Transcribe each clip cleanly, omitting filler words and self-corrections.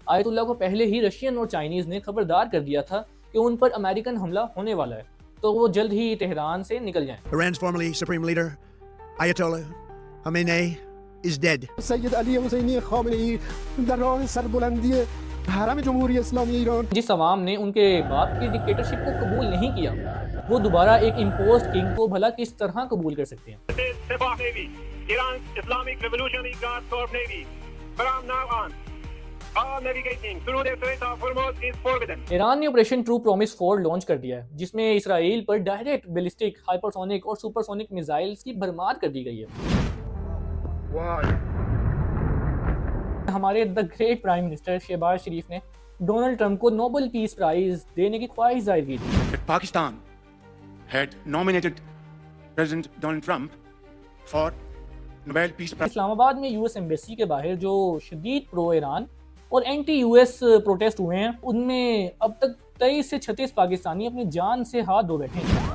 آیت اللہ کو پہلے ہی رشین اور چائنیز نے خبردار کر دیا تھا کہ ان پر امریکن حملہ ہونے والا ہے، تو وہ جلد ہی تہران سے نکل جائیں۔ Iran's formerly supreme leader, Ayatollah Khamenei, is dead. سید علی حسینی خامنه‌ای در راه سربلندی حرم جمهوری اسلامی ایران جس عوام نے ان کے باپ کی ڈکٹیٹرشپ کو قبول نہیں کیا، وہ دوبارہ ایک امپوزڈ کنگ کو بھلا کس طرح قبول کر سکتے ہیں؟ Iran's Islamic Revolutionary Guard Corps Navy from now on all navigating through the Strait of Hormuz is forbidden. Iran نے آپریشن ٹرو پرومس 4 لانچ کر دیا ہے، جس میں اسرائیل پر ڈائریکٹ بیلسٹک، ہائپرسونک اور سپرسونک میزائلز کی بھرمار کر دی گئی ہے۔ ہمارے the great prime minister Shehbaz Sharif نے ڈونلڈ ٹرمپ کو نوبل پیس پرائز دینے کی خواہش ظاہر کی تھی۔ That Pakistan had nominated President Donald Trump for Nobel Peace Prize. اسلام آباد میں یو ایس ایمبیسی کے باہر جو شدید پرو ایران اور اینٹی یو ایس پروٹیسٹ ہوئے ہیں، ان میں اب تک 23 سے 36 پاکستانی اپنی جان سے ہاتھ دھو بیٹھے ہیں۔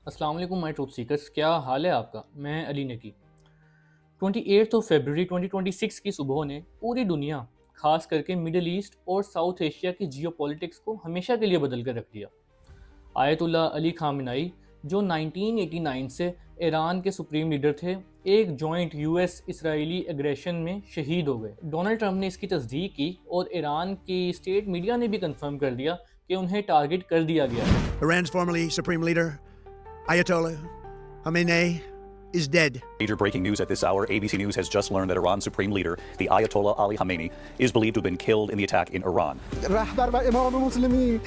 السلام علیکم مائی ٹروتھ سیکرز، کیا حال ہے آپ کا؟ میں علی نکی۔ 28 فیبروری 2026 کی صبح نے پوری دنیا، خاص کر کے مڈل ایسٹ اور ساؤتھ ایشیا کی جیو پولیٹکس کو ہمیشہ کے لیے بدل کر رکھ دیا۔ آیت اللہ علی خامنہئی، جو 1989 سے ایران کے سپریم لیڈر تھے، ایک جوائنٹ یو ایس اسرائیلی ایگریشن میں شہید ہو گئے۔ ڈونلڈ ٹرمپ نے اس کی تصدیق کی اور ایران کی اسٹیٹ میڈیا نے بھی کنفرم کر دیا کہ انہیں ٹارگٹ کر دیا گیا ہے۔ Iran's formerly supreme leader, Ayatollah Khamenei, is dead. Major breaking news at this hour. ABC News has just learned that Iran's supreme leader, the Ayatollah Ali Khamenei, is believed to have been killed in the attack in Iran. رهبر و امام مسلمین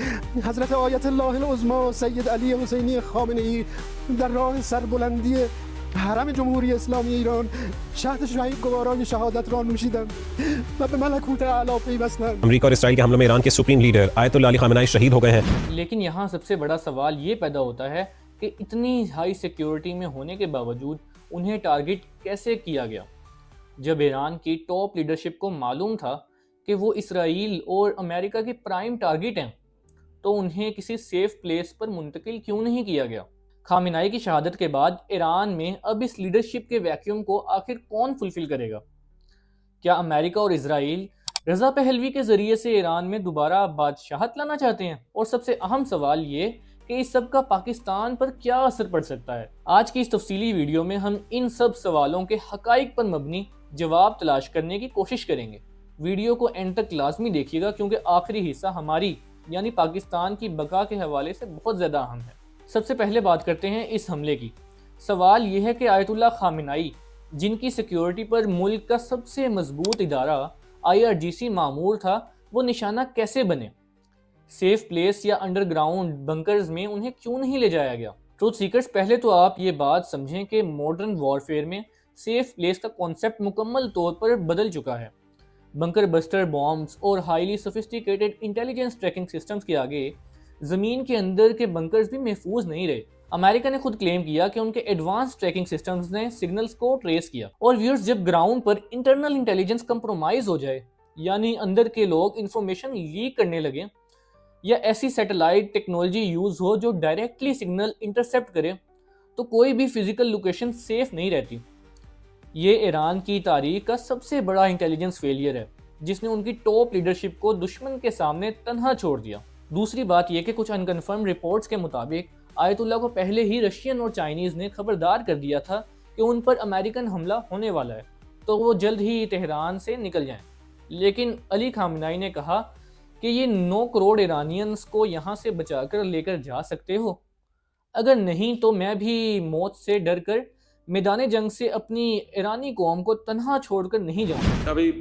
حضرت آیت الله العظمی سید علی حسینی خامنه‌ای در راه سربلندی حرم جمهوری اسلامی ایران شهد شهید گوارای شهادت را نوشیدند و به ملکوت اعلی پیوستند۔ امریکہ اور اسرائیل کے حملوں میں ایران کے سپریم لیڈر آیت اللہ علی خامنہئی شہید ہو گئے ہیں۔ لیکن یہاں سب سے بڑا سوال یہ پیدا ہوتا ہے کہ اتنی ہائی سیکیورٹی میں ہونے کے باوجود انہیں ٹارگٹ کیسے کیا گیا؟ جب ایران کی ٹاپ لیڈرشپ کو معلوم تھا کہ وہ اسرائیل اور امریکہ کے پرائم ٹارگٹ ہیں، تو انہیں کسی سیف پلیس پر منتقل کیوں نہیں کیا گیا؟ خامنہئی کی شہادت کے بعد ایران میں اب اس لیڈرشپ کے ویکیوم کو آخر کون فلفل کرے گا؟ کیا امریکہ اور اسرائیل رضا پہلوی کے ذریعے سے ایران میں دوبارہ بادشاہت لانا چاہتے ہیں؟ اور سب سے اہم سوال یہ کہ اس سب کا پاکستان پر کیا اثر پڑ سکتا ہے؟ آج کی اس تفصیلی ویڈیو میں ہم ان سب سوالوں کے حقائق پر مبنی جواب تلاش کرنے کی کوشش کریں گے۔ ویڈیو کو اینڈ تک لازمی دیکھیے گا، کیونکہ آخری حصہ ہماری یعنی پاکستان کی بقا کے حوالے سے بہت زیادہ اہم ہے۔ سب سے پہلے بات کرتے ہیں اس حملے کی۔ سوال یہ ہے کہ آیت اللہ خامنہئی، جن کی سیکیورٹی پر ملک کا سب سے مضبوط ادارہ IRGC معمور تھا، وہ نشانہ کیسے بنے؟ سیف پلیس یا انڈر گراؤنڈ بنکرز میں انہیں کیوں نہیں لے جایا گیا؟ ٹروتھ سیکرز، پہلے تو آپ یہ بات سمجھیں کہ ماڈرن وارفیئر میں سیف پلیس کا کانسیپٹ مکمل طور پر بدل چکا ہے۔ بنکر بسٹر بامبز اور highly sophisticated intelligence tracking systems کے آگے زمین کے اندر کے بنکرز بھی محفوظ نہیں رہے۔ امریکہ نے خود کلیم کیا کہ ان کے ایڈوانس ٹریکنگ سسٹمز نے سگنلز کو ٹریس کیا۔ اور ویورز، جب گراؤنڈ پر انٹرنل انٹیلیجنس کمپرومائز ہو جائے، یعنی اندر کے لوگ انفارمیشن لیک کرنے لگے، یا ایسی سیٹلائٹ ٹیکنالوجی یوز ہو جو ڈائریکٹلی سگنل انٹرسیپٹ کرے، تو کوئی بھی فزیکل لوکیشن سیف نہیں رہتی۔ یہ ایران کی تاریخ کا سب سے بڑا انٹیلیجنس فیلئر ہے، جس نے ان کی ٹاپ لیڈرشپ کو دشمن کے سامنے تنہا چھوڑ دیا۔ دوسری بات یہ کہ کچھ انکنفرم رپورٹس کے مطابق آیت اللہ کو پہلے ہی رشین اور چائنیز نے خبردار کر دیا تھا کہ ان پر امریکن حملہ ہونے والا ہے، تو وہ جلد ہی تہران سے نکل جائیں۔ لیکن علی خامنہئی نے کہا کہ یہ 9 کروڑ ایرانینز کو یہاں سے بچا کر لے کر جا سکتے ہو؟ اگر نہیں تو میں بھی موت سے ڈر کر میدان جنگ سے اپنی ایرانی قوم کو تنہا چھوڑ کر نہیں جاؤں۔ ابھی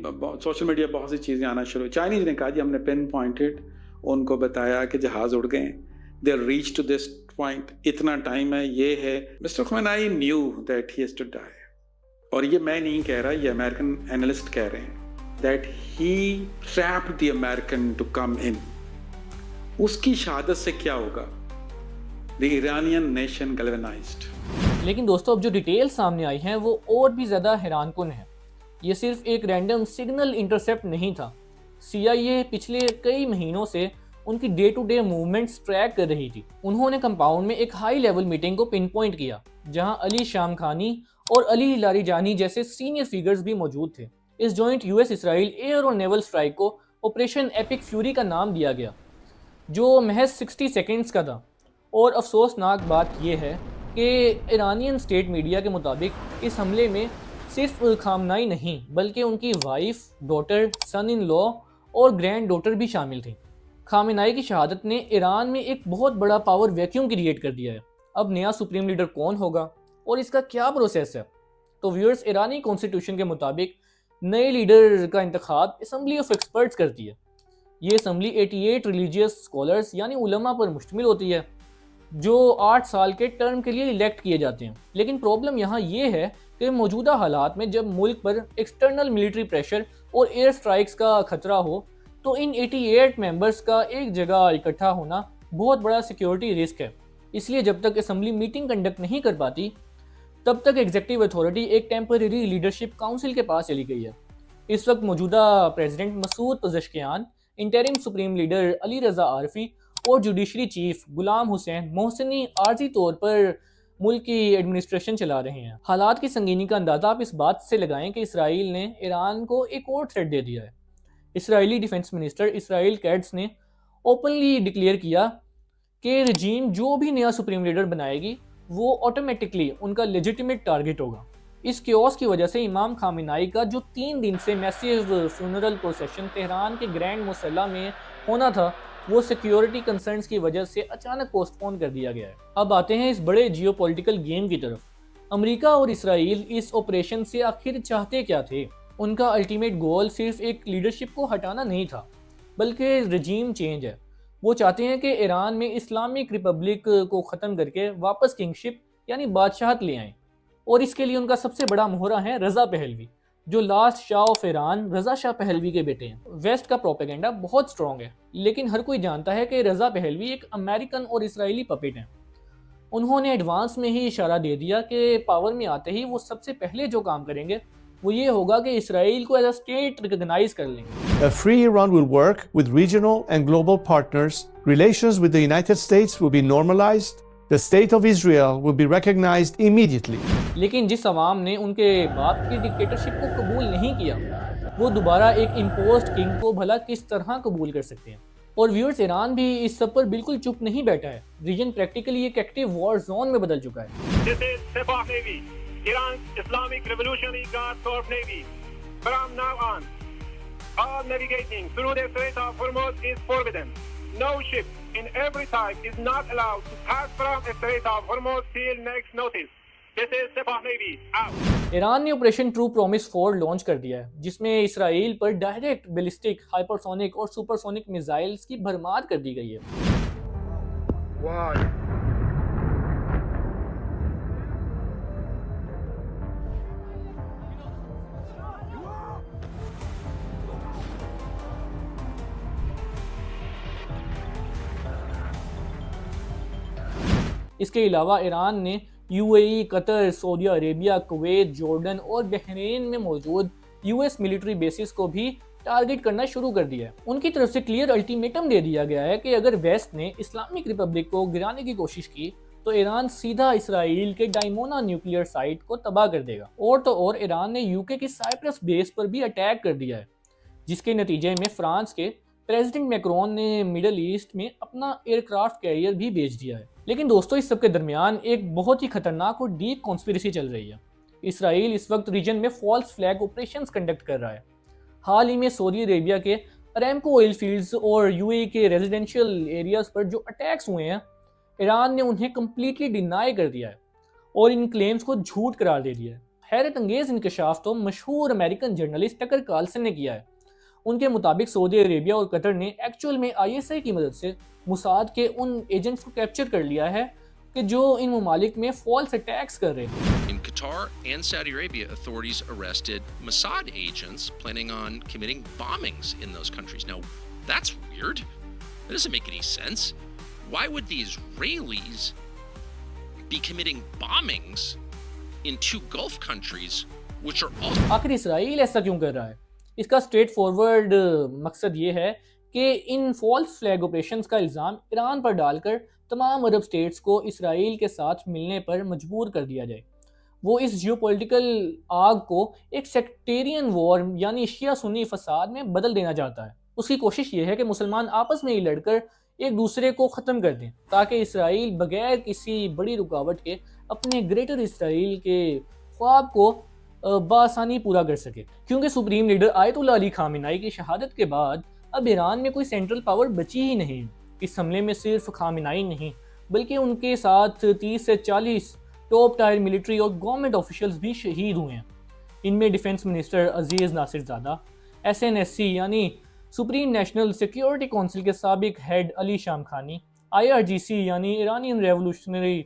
سوشل میڈیا بہت سی چیزیں آنا شروع ہوئی۔ چائنیز نے کہا جی ہم نے پن پوائنٹڈ ان کو بتایا کہ جہاز اڑ گئے ہیں، they reach to this point, اتنا ٹائم ہے، یہ ہے۔ Mister Khamenei knew that he has to die, اور یہ میں نہیں کہہ رہا، یہ امریکن اینالسٹ کہہ رہے ہیں that he trapped the American to come in۔ اس کی شہادت سے کیا ہوگا؟ the Iranian nation galvanized۔ لیکن دوستو، اب جو ڈیٹیل سامنے آئی ہیں وہ اور بھی زیادہ حیران کن ہیں۔ یہ صرف ایک رینڈم سگنل انٹرسیپٹ نہیں تھا۔ CIA پچھلے کئی مہینوں سے ان کی day to day movements track کر رہی تھی۔ انہوں نے کمپاؤنڈ میں ایک ہائی لیول میٹنگ کو پن پوائنٹ کیا جہاں علی شام خانی اور علی لاری جانی جیسے سینئر فیگرز بھی موجود تھے۔ اس جوائنٹ یو ایس اسرائیل ایئر اور نیول سٹرائک کو آپریشن ایپک فیوری کا نام دیا گیا، جو محض 60 سیکنڈز کا تھا۔ اور افسوسناک بات یہ ہے کہ ایرانین اسٹیٹ میڈیا کے مطابق اس حملے میں صرف خامنائی نہیں بلکہ ان کی وائف، ڈاٹر، سن ان لا اور گرینڈ ڈاٹر بھی شامل تھیں۔ خامنائی کی شہادت نے ایران میں ایک بہت بڑا پاور ویکیوم کریٹ کر دیا ہے۔ اب نیا سپریم لیڈر کون ہوگا اور اس کا کیا پروسیس ہے؟ تو ویورز، ایرانی کانسٹیٹیوشن کے مطابق نئے لیڈر کا انتخاب اسمبلی آف ایکسپرٹس کرتی ہے۔ یہ اسمبلی 88 ریلیجیس اسکالرز یعنی علماء پر مشتمل ہوتی ہے جو 8 سال کے ٹرم کے لیے الیکٹ کیے جاتے ہیں۔ لیکن پرابلم یہاں یہ ہے کہ موجودہ حالات میں جب ملک پر ایکسٹرنل ملٹری پریشر اور ایئر سٹرائکس کا خطرہ ہو تو ان 88 ممبرز کا ایک جگہ اکٹھا ہونا بہت بڑا سیکیورٹی رسک ہے۔ اس لیے جب تک اسمبلی میٹنگ کنڈکٹ نہیں کر پاتی تب تک ایگزیکٹو اتھارٹی ایک ٹیمپریری لیڈرشپ کاؤنسل کے پاس چلی گئی ہے۔ اس وقت موجودہ president Masoud Pezeshkian, interim supreme leader Ali Reza Arafi اور جوڈیشری چیف غلام حسین محسنی عارضی طور پر ملک کی ایڈمنسٹریشن چلا رہے ہیں۔ حالات کی سنگینی کا اندازہ آپ اس بات سے لگائیں کہ اسرائیل نے ایران کو ایک اور تھریٹ دے دیا ہے۔ اسرائیلی ڈیفنس منسٹر اسرائیل کیٹس نے اوپنلی ڈکلیئر کیا کہ رجیم جو بھی نیا سپریم لیڈر بنائے گی وہ آٹومیٹکلی ان کا لیجیٹیمیٹ ٹارگٹ ہوگا۔ اس کیوس کی وجہ سے امام خامنائی کا جو 3 دن سے میسیو فیونرل پروسیشن تہران کے گرینڈ مسلح میں ہونا تھا وہ سیکیورٹی کنسرنز کی وجہ سے اچانک پوسٹ پون کر دیا گیا ہے۔ اب آتے ہیں اس بڑے جیو پولیٹیکل گیم کی طرف۔ امریکہ اور اسرائیل اس آپریشن سے آخر چاہتے کیا تھے؟ ان کا الٹیمیٹ گول صرف ایک لیڈرشپ کو ہٹانا نہیں تھا بلکہ رجیم چینج ہے۔ وہ چاہتے ہیں کہ ایران میں اسلامک ریپبلک کو ختم کر کے واپس کنگشپ یعنی بادشاہت لے آئیں، اور اس کے لیے ان کا سب سے بڑا مہرہ ہے رضا پہلوی، جو لاسٹ شاہ آف ایران رضا شاہ پہلوی کے بیٹے ہیں۔ ویسٹ کا پروپیگنڈا بہت سٹرونگ ہے لیکن ہر کوئی جانتا ہے کہ رضا پہلوی ایک امریکن اور اسرائیلی پپٹ ہیں۔ انہوں نے ایڈوانس میں ہی اشارہ دے دیا کہ پاور میں آتے ہی وہ سب سے پہلے جو کام کریں گے وہ یہ ہوگا کہ اسرائیل کو ایز اے اسٹیٹ ریکگنائز کر لیں گے۔ A free Iran will work with regional and global partners. Relations with the United States will be normalized. The state of Israel will be recognized immediately. لیکن جس عوام نے ان کے باپ کی ڈکٹیٹرشپ کو قبول نہیں کیا وہ دوبارہ ایک امپوزڈ کنگ کو بھلا کس طرح قبول کر سکتے ہیں؟ اور ویورز، ایران بھی اس سب پر بالکل چپ نہیں بیٹھا ہے۔ ریجن پریکٹیکلی ایک ایکٹیو وار زون میں بدل چکا ہے۔ This is Sepah Navy, Iran's Islamic Revolutionary Guard Corps Navy. From now on, all navigating through the Strait of Hormuz is forbidden. No ship in every type is not allowed to pass from the Strait of Hormuz till next notice. This is Sepah Navy, out. Iran نے operation true promise 4 launch کر دیا ہے جس میں اسرائیل پر direct ballistic, ہائپرسونک اور supersonic missiles کی بھرمار کر دی گئی ہے۔ اس کے علاوہ ایران نے you a E, Qatar, Saudi Arabia, Kuwait, Jordan اور بحرین میں موجود یو ایس ملٹری بیسز کو بھی ٹارگٹ کرنا شروع کر دیا ہے۔ ان کی طرف سے کلیئر الٹیمیٹم دے دیا گیا ہے کہ اگر ویسٹ نے اسلامک ریپبلک کو گرانے کی کوشش کی تو ایران سیدھا اسرائیل کے ڈائمونا نیوکلیئر سائٹ کو تباہ کر دے گا۔ اور تو اور ایران نے یو کے کی سائپرس بیس پر بھی اٹیک کر دیا ہے، جس کے نتیجے میں فرانس کے پریزیڈنٹ میکرون نے مڈل ایسٹ میں اپنا ایئر کرافٹ کیریئر بھی بھیج دیا ہے۔ لیکن دوستو، اس سب کے درمیان ایک بہت ہی خطرناک اور ڈیپ کانسپیریسی چل رہی ہے۔ اسرائیل اس وقت ریجن میں فالس فلیگ آپریشنز کنڈکٹ کر رہا ہے۔ حال ہی میں سعودی عربیہ کے اریمکو آئل فیلڈز اور یو اے کے ریزیڈینشیل ایریاز پر جو اٹیکس ہوئے ہیں، ایران نے انہیں کمپلیٹلی ڈینائی کر دیا ہے اور ان کلیمز کو جھوٹ قرار دے دیا ہے۔ حیرت انگیز انکشاف تو مشہور امریکن جرنلسٹ ٹکر کارلسن نے کیا ہے۔ ان کے مطابق سعودی عربیہ اور قطر نے ایکچوئل میں آئی ایس آئی کی مدد سے موساد کے ان ایجنٹس کو کیپچر کر لیا ہے کہ جو ان ممالک میں فالس اٹیکس کر رہے تھے۔ In Qatar and Saudi Arabia, authorities arrested Mossad agents planning on committing bombings in those countries. Now, that's weird. That doesn't make any sense. Why would the Israelis be committing bombings in 2 Gulf countries, which are also... آخر اسرائیل ایسا کیوں کر رہا ہے؟ اس کا straight forward مقصد یہ ہے کہ ان فالس فلیگ آپریشنز کا الزام ایران پر ڈال کر تمام عرب سٹیٹس کو اسرائیل کے ساتھ ملنے پر مجبور کر دیا جائے۔ وہ اس جیو پولیٹیکل آگ کو ایک سیکٹیرین وار یعنی شیعہ سنی فساد میں بدل دینا چاہتا ہے۔ اس کی کوشش یہ ہے کہ مسلمان آپس میں ہی لڑ کر ایک دوسرے کو ختم کر دیں تاکہ اسرائیل بغیر کسی بڑی رکاوٹ کے اپنے گریٹر اسرائیل کے خواب کو بآسانی پورا کر سکے، کیونکہ سپریم لیڈر آیت اللہ علی خامنہئی کی شہادت کے بعد اب ایران میں کوئی سینٹرل پاور بچی ہی نہیں۔ اس حملے میں صرف خامنہئی نہیں بلکہ ان کے ساتھ 30 سے 40 ٹاپ ٹائر ملٹری اور گورنمنٹ آفیشلز بھی شہید ہوئے ہیں۔ ان میں ڈیفنس منسٹر عزیز ناصر زادہ، SNSC یعنی سپریم نیشنل سیکیورٹی کونسل کے سابق ہیڈ علی شام خانی، IRGC یعنی ایرانین ریولوشنری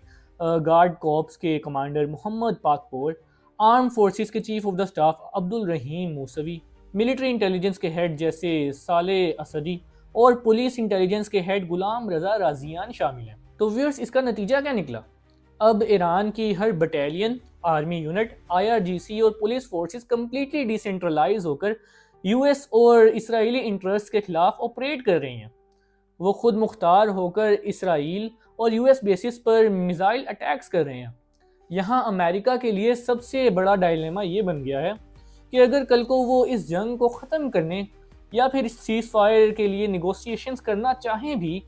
گارڈ کارپس کے کمانڈر محمد پاکپور، آرم فورسز کے chief of the staff Abdul Rahim Moosavi, military intelligence کے ہیڈ جیسے صالح اسدی اور پولیس انٹیلیجنس کے ہیڈ غلام رضا رازیان شامل ہیں۔ تو ویئرز، اس کا نتیجہ کیا نکلا؟ اب ایران کی ہر بٹالین، آرمی یونٹ، IRGC اور police forces completely decentralise ہو کر US اور اسرائیلی انٹرسٹ کے خلاف آپریٹ کر رہی ہیں۔ وہ خود مختار ہو کر اسرائیل اور US بیسز پر میزائل اٹیکس کر رہے ہیں۔ یہاں امریکہ کے لیے سب سے بڑا ڈائلیما یہ بن گیا ہے کہ اگر کل کو وہ اس جنگ کو ختم کرنے یا پھر اس سیز فائر کے لیے نیگوسیشنز کرنا چاہیں بھی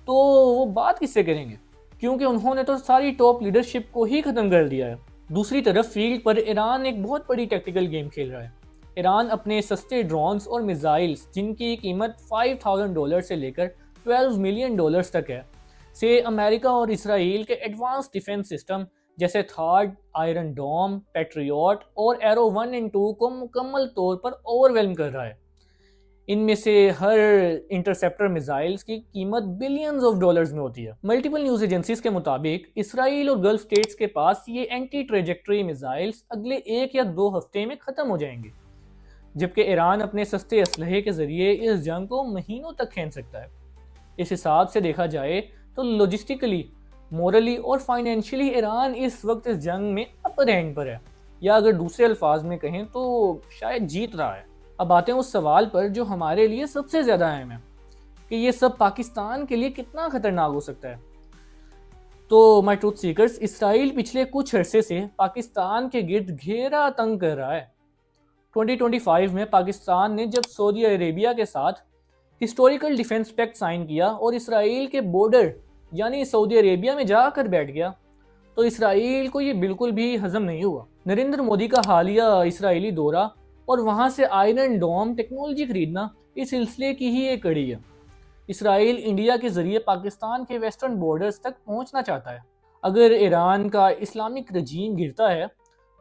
تو وہ بات کس سے کریں گے، کیونکہ انہوں نے تو ساری ٹاپ لیڈرشپ کو ہی ختم کر دیا ہے۔ دوسری طرف فیلڈ پر ایران ایک بہت بڑی ٹیکٹیکل گیم کھیل رہا ہے۔ ایران اپنے سستے ڈرونز اور میزائلز جن کی قیمت $5,000 سے لے کر $12 ملین تک ہے سے امریکہ اور اسرائیل کے ایڈوانس ڈیفنس سسٹم جیسے تھاڈ، آئرن ڈوم، پیٹریوٹ اور ایرو 1 اور 2 کو مکمل طور پر اوور ویلم کر رہا ہے۔ ان میں سے ہر انٹرسیپٹر میزائلز کی قیمت بلینز آف ڈالرز میں ہوتی ہے۔ ملٹیپل نیوز ایجنسیز کے مطابق اسرائیل اور گلف سٹیٹس کے پاس یہ اینٹی ٹریجیکٹری میزائلز اگلے 1 یا 2 ہفتے میں ختم ہو جائیں گے، جبکہ ایران اپنے سستے اسلحے کے ذریعے اس جنگ کو مہینوں تک کھینچ سکتا ہے۔ اس حساب سے دیکھا جائے تو لاجسٹکلی، مورلی اور فائنینشلی ایران اس وقت اس جنگ میں اپر ہینڈ پر ہے، یا اگر دوسرے الفاظ میں کہیں تو شاید جیت رہا ہے۔ اب آتے ہیں اس سوال پر جو ہمارے لیے سب سے زیادہ اہم ہے کہ یہ سب پاکستان کے لیے کتنا خطرناک ہو سکتا ہے۔ تو مائی ٹروتھ سیکرز، اسرائیل پچھلے کچھ عرصے سے پاکستان کے گرد گھیرا تنگ کر رہا ہے۔ 2025 میں پاکستان نے جب سعودی عربیہ کے ساتھ ہسٹوریکل ڈیفنس پیکٹ سائن کیا اور اسرائیل کے بارڈر یعنی سعودی عربیہ میں جا کر بیٹھ گیا تو اسرائیل کو یہ بالکل بھی ہضم نہیں ہوا۔ نریندر مودی کا حالیہ اسرائیلی دورہ اور وہاں سے آئرن ڈوم ٹیکنالوجی خریدنا اس سلسلے کی ہی ایک کڑی ہے۔ اسرائیل انڈیا کے ذریعے پاکستان کے ویسٹرن بارڈرز تک پہنچنا چاہتا ہے۔ اگر ایران کا اسلامک رجیم گرتا ہے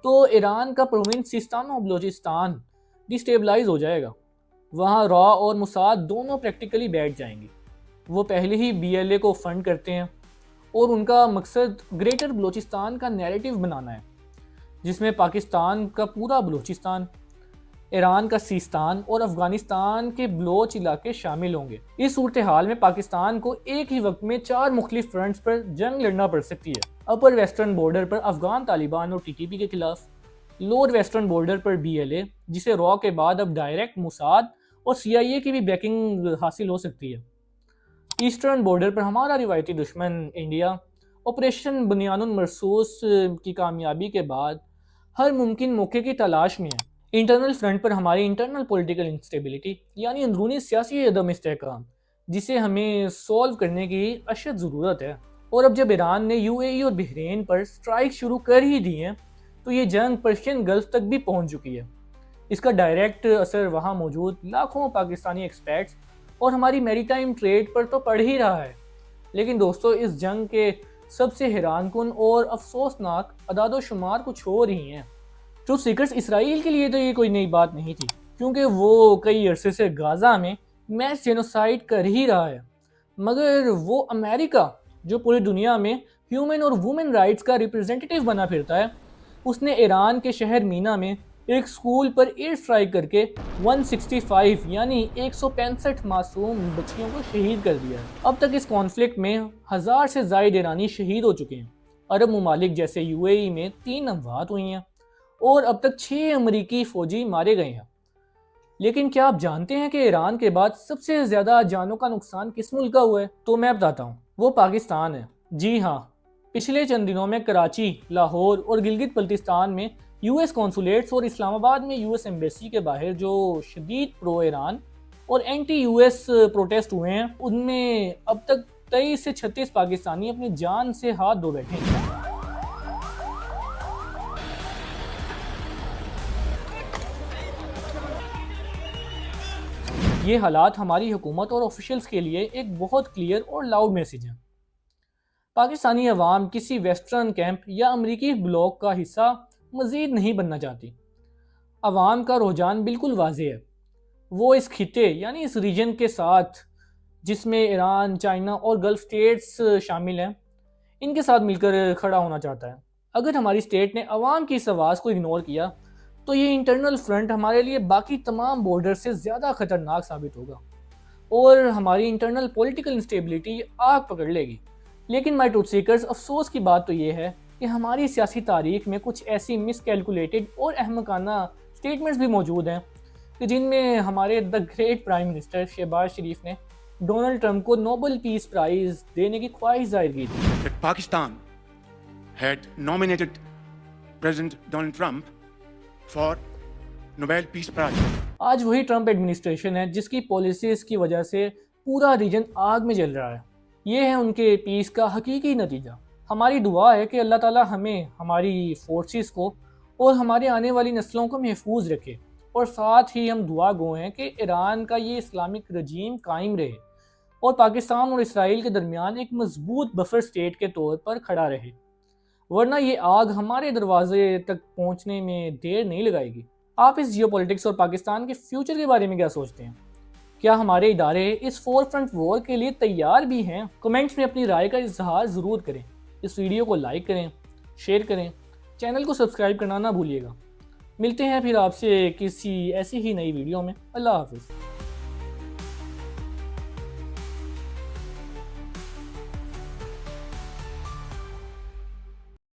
تو ایران کا پروونس سیستان و بلوچستان ڈیسٹیبلائز ہو جائے گا۔ وہاں را اور موساد دونوں پریکٹیکلی بیٹھ جائیں گے۔ وہ پہلے ہی BLA کو فنڈ کرتے ہیں اور ان کا مقصد گریٹر بلوچستان کا نیریٹو بنانا ہے، جس میں پاکستان کا پورا بلوچستان، ایران کا سیستان اور افغانستان کے بلوچ علاقے شامل ہوں گے۔ اس صورتحال میں پاکستان کو ایک ہی وقت میں 4 مختلف فرنٹس پر جنگ لڑنا پڑ سکتی ہے۔ اپر ویسٹرن بارڈر پر افغان طالبان اور TTP کے خلاف، لوور ویسٹرن بارڈر پر BLA جسے را کے بعد اب ڈائریکٹ موساد اور CIA کی بھی بیکنگ حاصل ہو سکتی ہے۔ ایسٹرن بارڈر پر ہمارا روایتی دشمن انڈیا آپریشن بنیان المرصوص کی کامیابی کے بعد ہر ممکن موقع کی تلاش میں ہے۔ انٹرنل فرنٹ پر ہماری انٹرنل پولیٹیکل انسٹیبلٹی یعنی اندرونی سیاسی عدم استحکام، جسے ہمیں سولو کرنے کی اشد ضرورت ہے۔ اور اب جب ایران نے UAE اور بحرین پر سٹرائک شروع کر ہی دی ہیں تو یہ جنگ پرشین گلف تک بھی پہنچ چکی ہے۔ اس کا ڈائریکٹ اثر وہاں موجود لاکھوں پاکستانی ایکسپیٹس اور ہماری میری ٹائم ٹریڈ پر تو پڑ ہی رہا ہے۔ لیکن دوستو، اس جنگ کے سب سے حیران کن اور افسوسناک اعداد و شمار کچھ اور ہی ہیں۔ ٹروتھ سیکرز، اسرائیل کے لیے تو یہ کوئی نئی بات نہیں تھی، کیونکہ وہ کئی عرصے سے غازہ میں میس جینوسائیڈ کر ہی رہا ہے، مگر وہ امریکہ جو پوری دنیا میں ہیومن اور وومن رائٹس کا ریپرزینٹیٹیو بنا پھرتا ہے، اس نے ایران کے شہر مینا میں ایک سکول پر ایئر اسٹرائک کر کے 165 یعنی 165 معصوم بچیوں کو شہید کر دیا ہے۔ اب تک اس کانفلکٹ میں 1000 سے زائد ایرانی شہید ہو چکے ہیں۔ عرب ممالک جیسے UAE میں 3 اموات ہوئی ہیں اور اب تک 6 امریکی فوجی مارے گئے ہیں۔ لیکن کیا آپ جانتے ہیں کہ ایران کے بعد سب سے زیادہ جانوں کا نقصان کس ملک کا ہوا ہے؟ تو میں بتاتا ہوں، وہ پاکستان ہے۔ جی ہاں، پچھلے چند دنوں میں کراچی، لاہور اور گلگت بلتستان میں یو ایس کونسولیٹس اور اسلام آباد میں یو ایس ایمبیسی کے باہر جو شدید پرو ایران اور اینٹی یو ایس پروٹیسٹ ہوئے ہیں، ان میں اب تک 23 سے 36 پاکستانی اپنی جان سے ہاتھ دھو بیٹھے ہیں۔ یہ حالات ہماری حکومت اور آفیشلز کے لیے ایک بہت کلیئر اور لاؤڈ میسیج ہیں۔ پاکستانی عوام کسی ویسٹرن کیمپ یا امریکی بلاک کا حصہ مزید نہیں بننا چاہتی۔ عوام کا رجحان بالکل واضح ہے، وہ اس خطے یعنی اس ریجن کے ساتھ، جس میں ایران، چائنا اور گلف سٹیٹس شامل ہیں، ان کے ساتھ مل کر کھڑا ہونا چاہتا ہے۔ اگر ہماری سٹیٹ نے عوام کی اس آواز کو اگنور کیا تو یہ انٹرنل فرنٹ ہمارے لیے باقی تمام بارڈر سے زیادہ خطرناک ثابت ہوگا اور ہماری انٹرنل پولیٹیکل انسٹیبلٹی آگ پکڑ لے گی۔ لیکن مائی ٹروتھ سیکرز، افسوس کی بات تو یہ ہے کہ ہماری سیاسی تاریخ میں کچھ ایسی مس کیلکولیٹڈ اور احمقانہ سٹیٹمنٹس بھی موجود ہیں کہ جن میں ہمارے the great prime minister Shehbaz Sharif نے ڈونلڈ ٹرمپ کو نوبل پیس پرائز دینے کی خواہش ظاہر کی تھی۔ That Pakistan had nominated President Donald Trump for Nobel Peace Prize. آج وہی ٹرمپ ایڈمنسٹریشن ہے جس کی پالیسیز کی وجہ سے پورا ریجن آگ میں جل رہا ہے۔ یہ ہے ان کے پیس کا حقیقی نتیجہ۔ ہماری دعا ہے کہ اللہ تعالیٰ ہمیں، ہماری فورسز کو اور ہمارے آنے والی نسلوں کو محفوظ رکھے، اور ساتھ ہی ہم دعا گو ہیں کہ ایران کا یہ اسلامک رجیم قائم رہے اور پاکستان اور اسرائیل کے درمیان ایک مضبوط بفر سٹیٹ کے طور پر کھڑا رہے، ورنہ یہ آگ ہمارے دروازے تک پہنچنے میں دیر نہیں لگائے گی۔ آپ اس جیو پولیٹکس اور پاکستان کے فیوچر کے بارے میں کیا سوچتے ہیں؟ کیا ہمارے ادارے اس فور فرنٹ وار کے لیے تیار بھی ہیں؟ کمنٹس میں اپنی رائے کا اظہار ضرور کریں۔ اس ویڈیو کو لائک کریں، شیئر کریں، چینل کو سبسکرائب کرنا نہ بھولیے گا۔ ملتے ہیں پھر آپ سے کسی ایسی ہی نئی ویڈیو میں۔ اللہ حافظ۔